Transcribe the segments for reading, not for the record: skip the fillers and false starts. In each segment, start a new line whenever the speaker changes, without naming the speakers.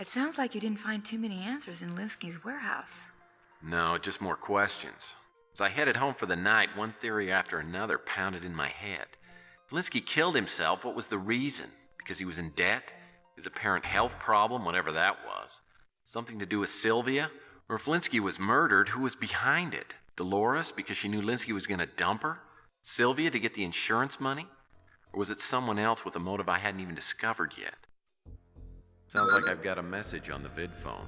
It sounds like you didn't find too many answers in Linsky's warehouse.
No, just more questions. As I headed home for the night, one theory after another pounded in my head. If Linsky killed himself, what was the reason? Because he was in debt? His apparent health problem, whatever that was? Something to do with Sylvia? Or if Linsky was murdered, who was behind it? Dolores, because she knew Linsky was going to dump her? Sylvia, to get the insurance money? Or was it someone else with a motive I hadn't even discovered yet? Sounds like I've got a message on the vid phone.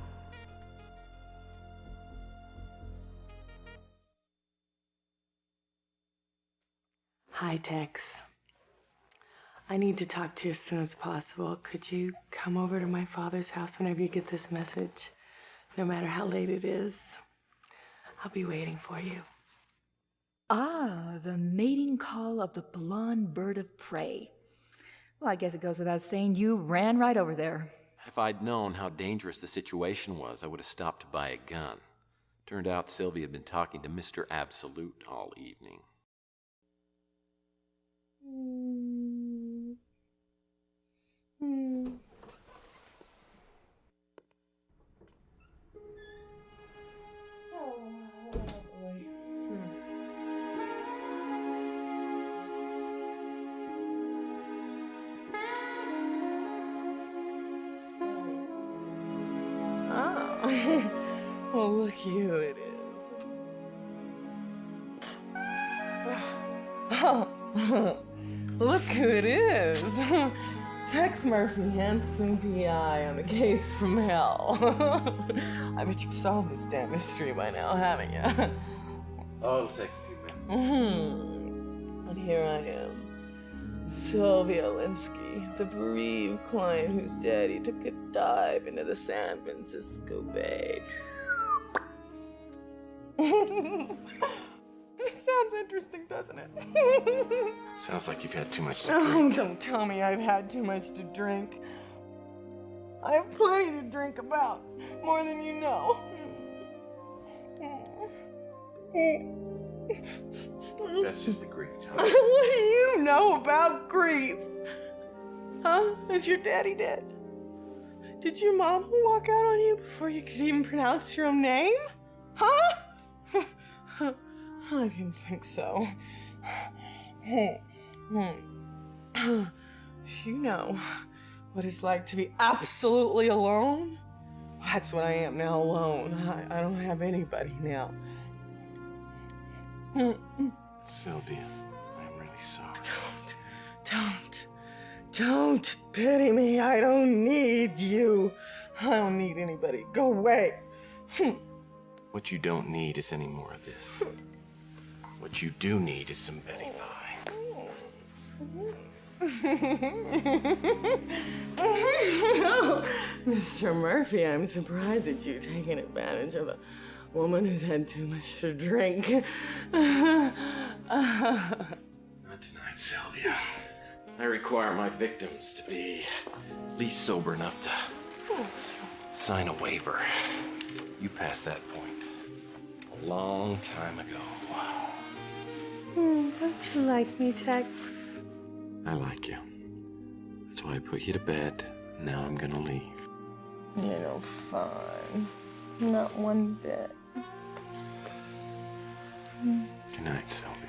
Hi, Tex. I need to talk to you as soon as possible. Could you come over to my father's house whenever you get this message? No matter how late it is. I'll be waiting for you.
Ah, the mating call of the blonde bird of prey. Well, I guess it goes without saying you ran right over there.
If I'd known how dangerous the situation was, I would have stopped to buy a gun. Turned out Sylvia had been talking to Mr. Absolute all evening.
Oh, look who it is. Oh, look who it is. Tex Murphy, handsome PI on the case from hell. I bet you've solved this damn mystery by now, haven't you?
Oh, it'll take a few minutes.
And here I am, Sylvia Linsky, the bereaved client whose daddy took a dive into the San Francisco Bay. It sounds interesting, doesn't it?
Sounds like you've had too much to drink.
Don't tell me I've had too much to drink. I have plenty to drink about, more than you know.
That's just the grief time.
What do you know about grief? Huh? Is your daddy dead? Did your mom walk out on you before you could even pronounce your own name? Huh? I didn't think so. You know what it's like to be absolutely alone? That's what I am now, alone. I don't have anybody now.
Sylvia, I'm really sorry.
Don't pity me. I don't need you. I don't need anybody. Go away.
What you don't need is any more of this. What you do need is some Betty pie.
Mr. Murphy, I'm surprised at you taking advantage of a woman who's had too much to drink.
Not tonight, Sylvia. I require my victims to be at least sober enough to sign a waiver. You passed that point a long time ago.
Don't you like me, Tex?
I like you. That's why I put you to bed. Now I'm gonna leave.
You're no fun. Not one bit.
Good night, Sylvia.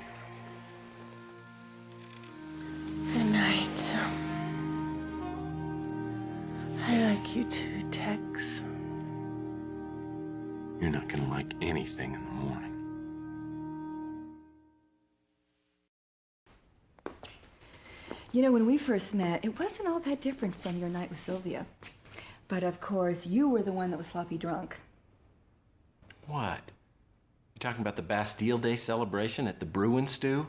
Good night. I like you too, Tex.
You're not gonna like anything in the morning.
You know, when we first met, it wasn't all that different from your night with Sylvia. But of course, you were the one that was sloppy drunk.
What? You talking about the Bastille Day celebration at the Bruin Stew?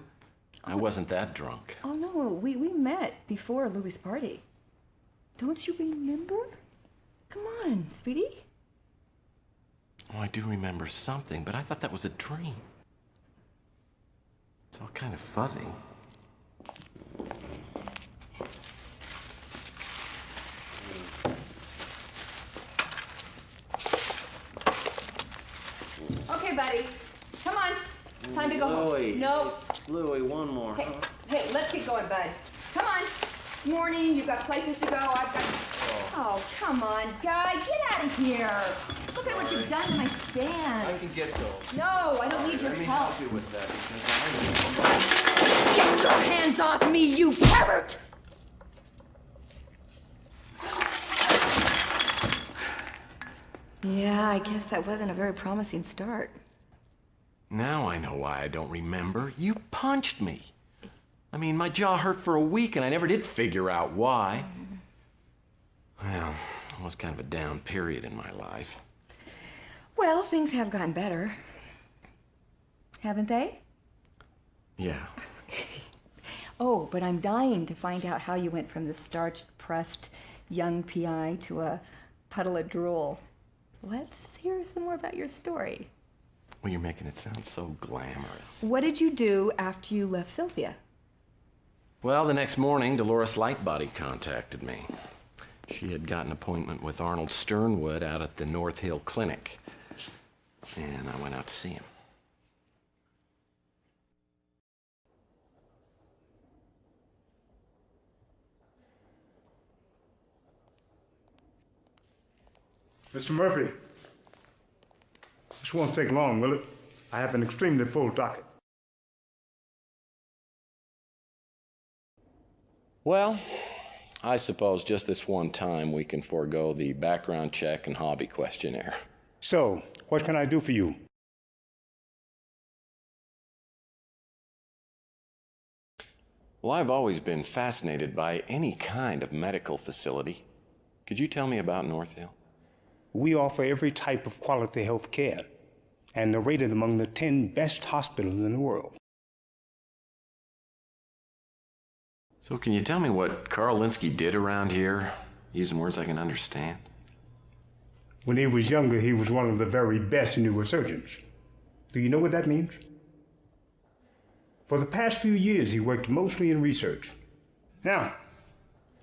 I wasn't that drunk.
Oh, no, we met before Louis' party. Don't you remember? Come on, sweetie.
Oh, I do remember something, but I thought that was a dream. It's all kind of fuzzy.
Okay, buddy. Come on. Time to go
Louie,
home. No.
Louie, one more.
Hey, let's get going, bud. Come on. morning. You've got places to go. I've got... Oh, come on, guy. Get out of here. Look at what you've done to my stand.
I can get those.
No, I don't need your help.
Let me help you with that because
Get your hands off me, you pervert! Yeah, I guess that wasn't a very promising start.
Now I know why I don't remember. You punched me. I mean, my jaw hurt for a week and I never did figure out why. Well, it was kind of a down period in my life.
Well, things have gotten better. Haven't they?
Yeah.
Oh, but I'm dying to find out how you went from the starch-pressed young PI to a puddle of drool. Let's hear some more about your story.
Well, you're making it sound so glamorous.
What did you do after you left Sylvia?
Well, the next morning, Dolores Lightbody contacted me. She had got an appointment with Arnold Sternwood out at the North Hill Clinic. And I went out to see him.
Mr. Murphy, this won't take long, will it? I have an extremely full docket.
Well, I suppose just this one time we can forego the background check and hobby questionnaire.
So, what can I do for you?
Well, I've always been fascinated by any kind of medical facility. Could you tell me about North Hill?
We offer every type of quality health care and are rated among the 10 best hospitals in the world.
So can you tell me what Carl Linsky did around here, using words I can understand?
When he was younger, he was one of the very best neurosurgeons. Do you know what that means? For the past few years, he worked mostly in research. Now,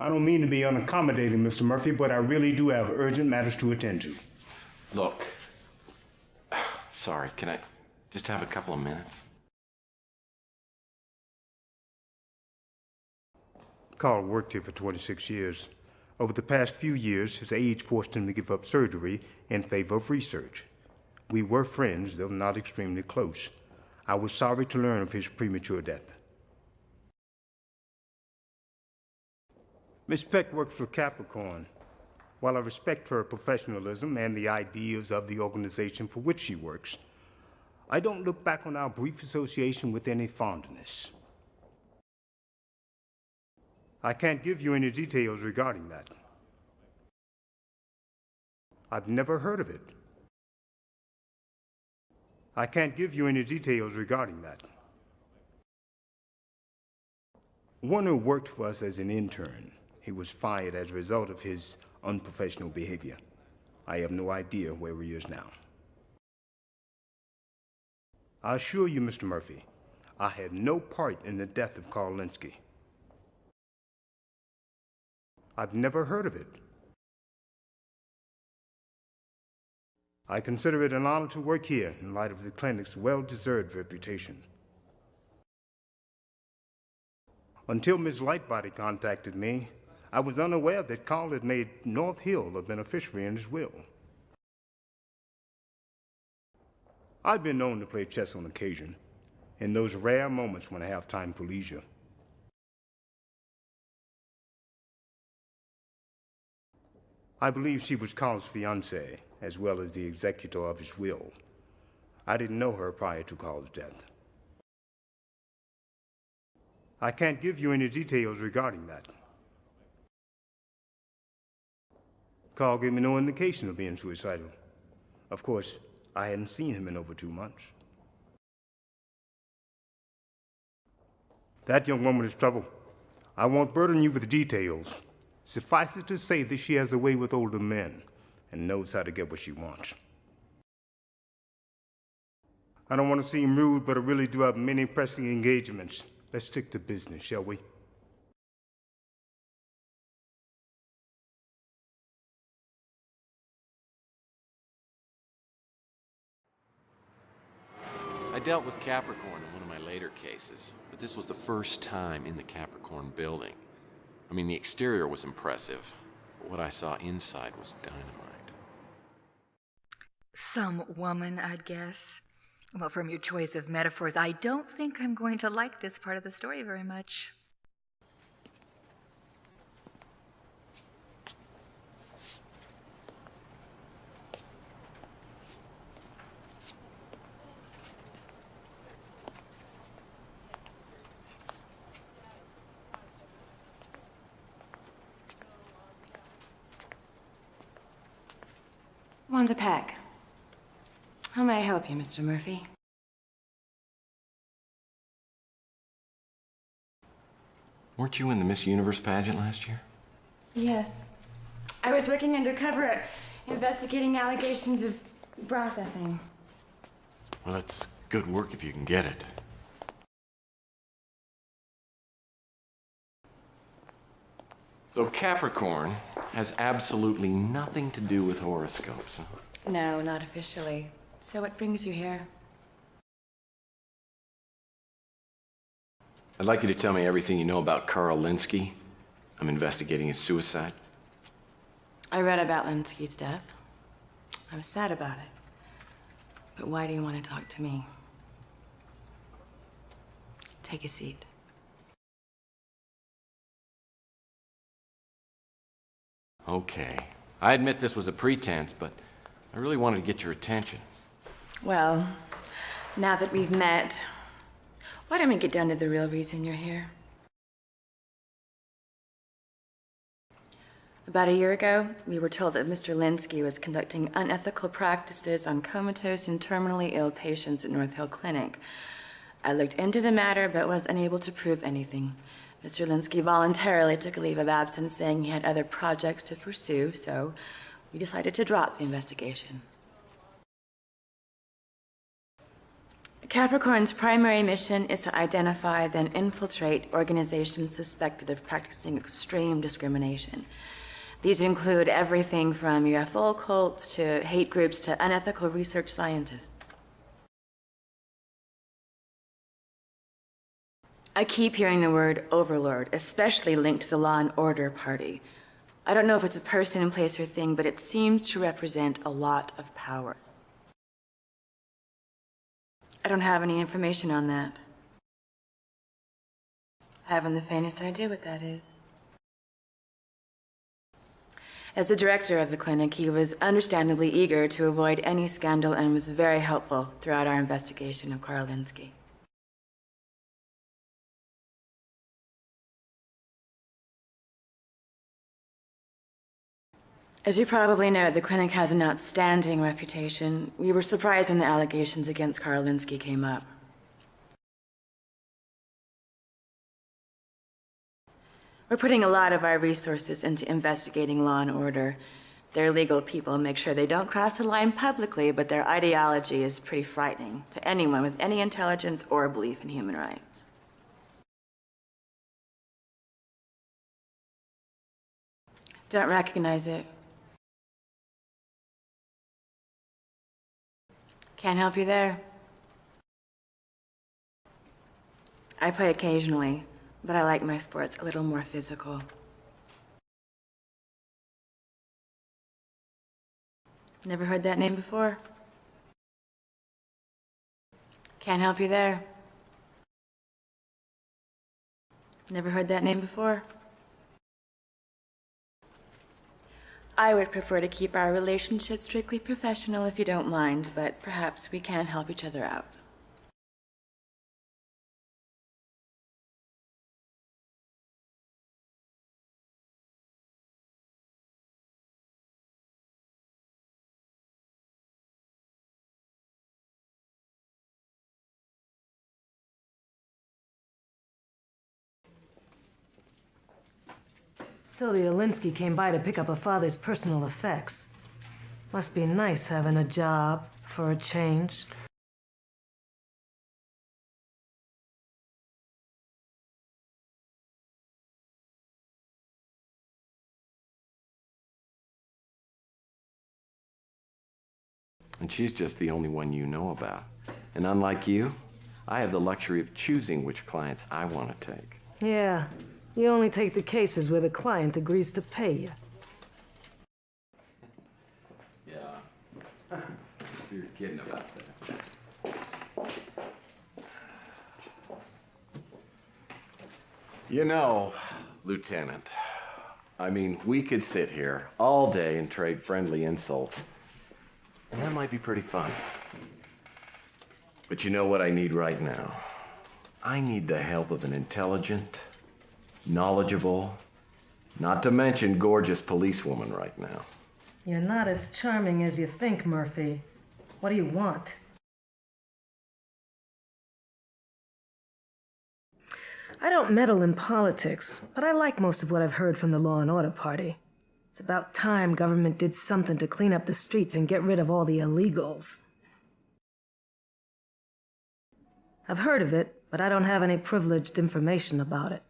I don't mean to be unaccommodating, Mr. Murphy, but I really do have urgent matters to attend to.
Look, sorry, can I just have a couple of minutes?
Carl worked here for 26 years. Over the past few years, his age forced him to give up surgery in favor of research. We were friends, though not extremely close. I was sorry to learn of his premature death. Miss Peck works for Capricorn. While I respect her professionalism and the ideas of the organization for which she works, I don't look back on our brief association with any fondness. I can't give you any details regarding that. I've never heard of it. I can't give you any details regarding that. Warner worked for us as an intern. He was fired as a result of his unprofessional behavior. I have no idea where he is now. I assure you, Mr. Murphy, I had no part in the death of Carl Linsky. I've never heard of it. I consider it an honor to work here in light of the clinic's well-deserved reputation. Until Ms. Lightbody contacted me, I was unaware that Carl had made North Hill a beneficiary in his will. I've been known to play chess on occasion, in those rare moments when I have time for leisure. I believe she was Carl's fiancée, as well as the executor of his will. I didn't know her prior to Carl's death. I can't give you any details regarding that. Carl gave me no indication of being suicidal. Of course, I hadn't seen him in over 2 months. That young woman is trouble. I won't burden you with details. Suffice it to say that she has a way with older men and knows how to get what she wants. I don't want to seem rude, but I really do have many pressing engagements. Let's stick to business, shall we?
I dealt with Capricorn in one of my later cases, but this was the first time in the Capricorn building. I mean, the exterior was impressive, but what I saw inside was dynamite.
Some woman, I'd guess. Well, from your choice of metaphors, I don't think I'm going to like this part of the story very much.
One's a pack. How may I help you, Mr. Murphy?
Weren't you in the Miss Universe pageant last year?
Yes. I was working undercover, investigating allegations of bra stuffing.
Well, that's good work if you can get it. So Capricorn has absolutely nothing to do with horoscopes, huh?
No, not officially. So what brings you here?
I'd like you to tell me everything you know about Carl Linsky. I'm investigating his suicide.
I read about Linsky's death. I was sad about it. But why do you want to talk to me? Take a seat.
Okay. I admit this was a pretense, but I really wanted to get your attention.
Well, now that we've met, why don't we get down to the real reason you're here? About a year ago, we were told that Mr. Linsky was conducting unethical practices on comatose and terminally ill patients at North Hill Clinic. I looked into the matter but was unable to prove anything. Mr. Linsky voluntarily took a leave of absence, saying he had other projects to pursue, so we decided to drop the investigation. Capricorn's primary mission is to identify, then infiltrate organizations suspected of practicing extreme discrimination. These include everything from UFO cults to hate groups to unethical research scientists. I keep hearing the word overlord, especially linked to the Law and Order Party. I don't know if it's a person, place, or thing, but it seems to represent a lot of power. I don't have any information on that. I haven't the faintest idea what that is. As the director of the clinic, he was understandably eager to avoid any scandal and was very helpful throughout our investigation of Carl Linsky. As you probably know, the clinic has an outstanding reputation. We were surprised when the allegations against Carl Linsky came up. We're putting a lot of our resources into investigating Law and Order. Their legal people make sure they don't cross the line publicly, but their ideology is pretty frightening to anyone with any intelligence or belief in human rights. Don't recognize it. Can't help you there. I play occasionally, but I like my sports a little more physical. Never heard that name before? Can't help you there. Never heard that name before? I would prefer to keep our relationship strictly professional if you don't mind, but perhaps we can help each other out.
Sylvia Linsky came by to pick up her father's personal effects. Must be nice having a job for a change.
And she's just the only one you know about. And unlike you, I have the luxury of choosing which clients I want to take.
Yeah, You only take the cases where the client agrees to pay you.
Yeah. You're kidding about that. You know, Lieutenant, I mean, we could sit here all day and trade friendly insults, and that might be pretty fun. But you know what I need right now? I need the help of an intelligent, knowledgeable, not to mention gorgeous policewoman right now.
You're not as charming as you think, Murphy. What do you want? I don't meddle in politics, but I like most of what I've heard from the Law and Order Party. It's about time government did something to clean up the streets and get rid of all the illegals. I've heard of it, but I don't have any privileged information about it.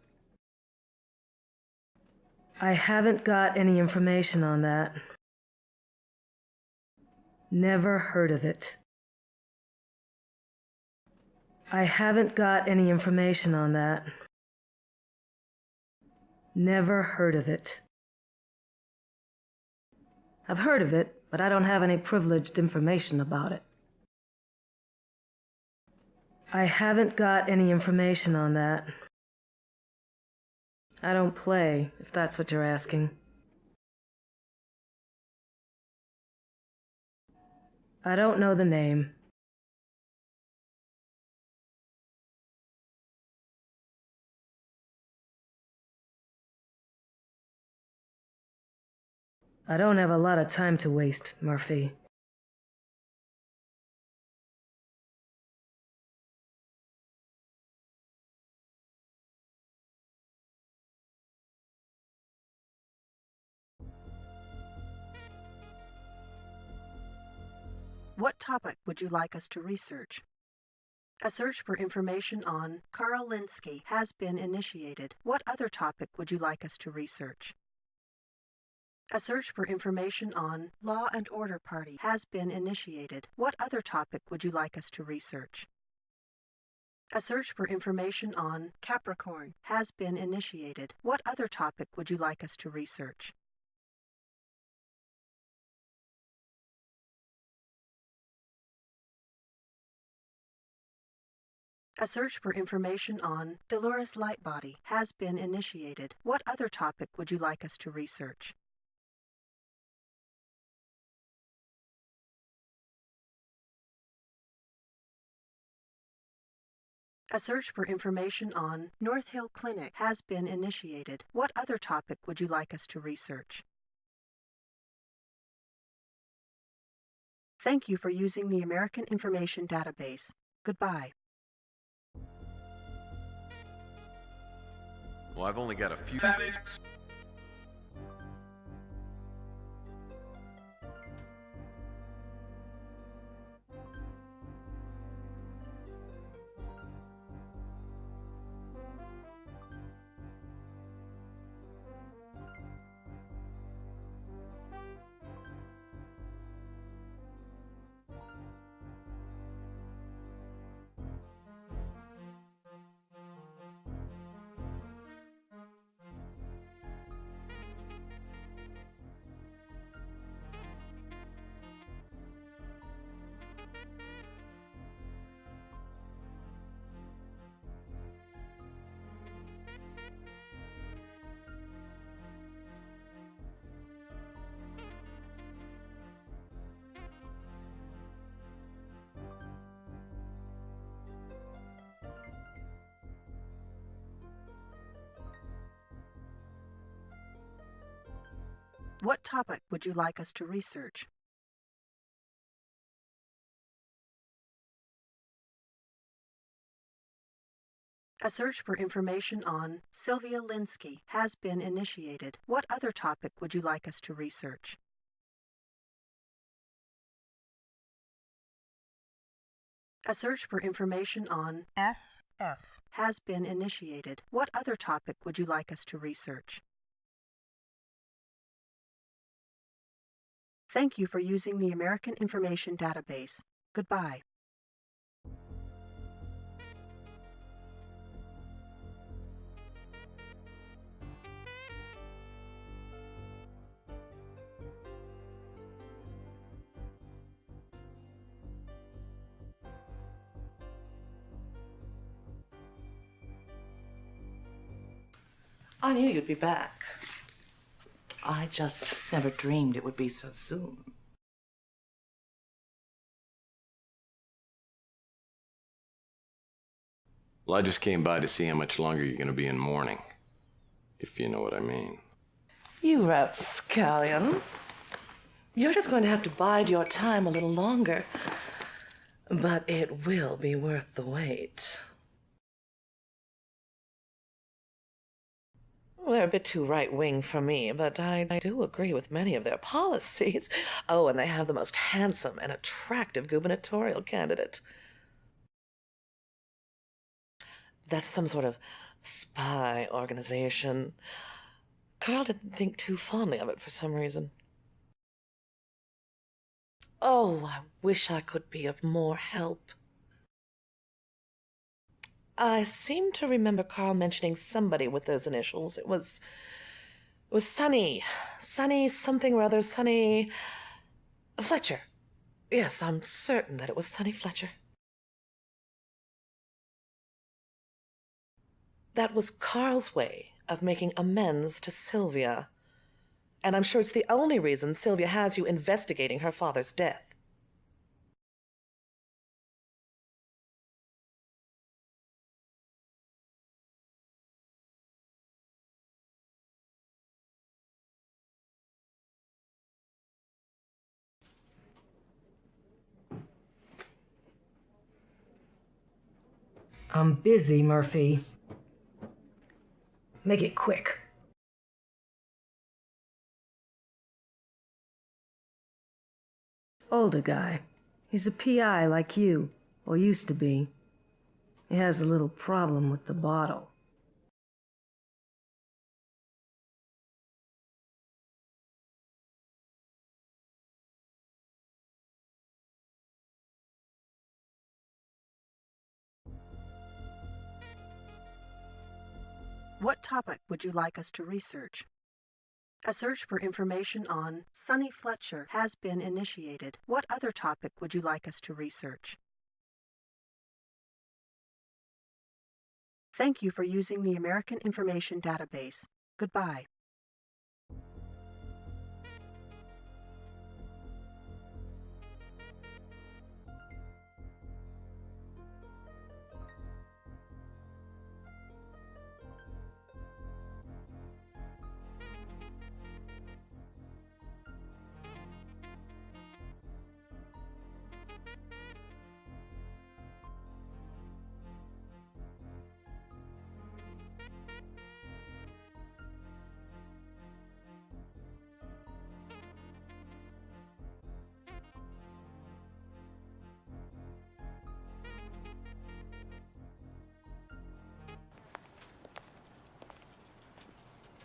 I haven't got any information on that. Never heard of it. I haven't got any information on that. Never heard of it. I've heard of it, but I don't have any privileged information about it. I haven't got any information on that. I don't play, if that's what you're asking. I don't know the name. I don't have a lot of time to waste, Murphy.
What topic would you like us to research? A search for information on Carl Linsky has been initiated. What other topic would you like us to research? A search for information on Law and Order Party has been initiated. What other topic would you like us to research? A search for information on Capricorn has been initiated. What other topic would you like us to research? A search for information on Dolores Lightbody has been initiated. What other topic would you like us to research? A search for information on North Hill Clinic has been initiated. What other topic would you like us to research? Thank you for using the American Information Database. Goodbye.
Well, I've only got a few.
What topic would you like us to research? A search for information on Sylvia Linsky has been initiated. What other topic would you like us to research? A search for information on SF has been initiated. What other topic would you like us to research? Thank you for using the American Information Database. Goodbye.
I knew you'd be back. I just never dreamed it would be so soon.
Well, I just came by to see how much longer you're going to be in mourning, if you know what I mean.
You rapscallion. You're just going to have to bide your time a little longer. But it will be worth the wait. They're a bit too right-wing for me, but I do agree with many of their policies. Oh, and they have the most handsome and attractive gubernatorial candidate. That's some sort of spy organization. Carl didn't think too fondly of it for some reason. Oh, I wish I could be of more help. I seem to remember Carl mentioning somebody with those initials. It was Sonny. Sonny something or other. Sonny Fletcher. Yes, I'm certain that it was Sonny Fletcher. That was Carl's way of making amends to Sylvia. And I'm sure it's the only reason Sylvia has you investigating her father's death.
I'm busy, Murphy. Make it quick. Older guy. He's a PI like you, or used to be. He has a little problem with the bottle.
What topic would you like us to research? A search for information on Sonny Fletcher has been initiated. What other topic would you like us to research? Thank you for using the American Information Database. Goodbye.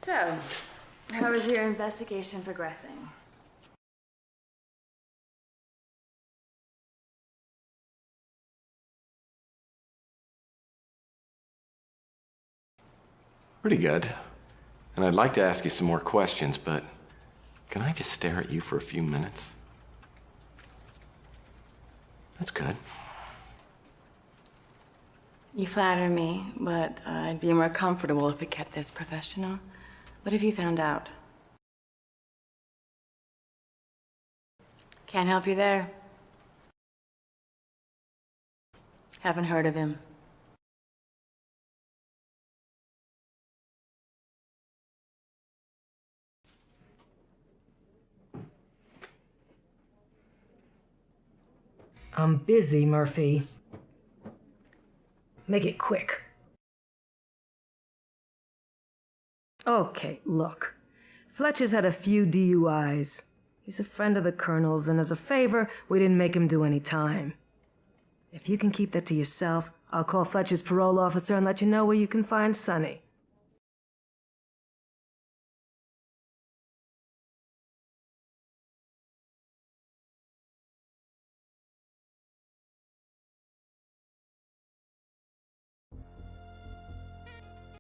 So, how is your investigation progressing?
Pretty good. And I'd like to ask you some more questions, but can I just stare at you for a few minutes? That's good.
You flatter me, but I'd be more comfortable if we kept this professional. What have you found out? Can't help you there. Haven't heard of him.
I'm busy, Murphy. Make it quick. Okay, look. Fletcher's had a few DUIs. He's a friend of the Colonel's, and as a favor, we didn't make him do any time. If you can keep that to yourself, I'll call Fletcher's parole officer and let you know where you can find Sonny.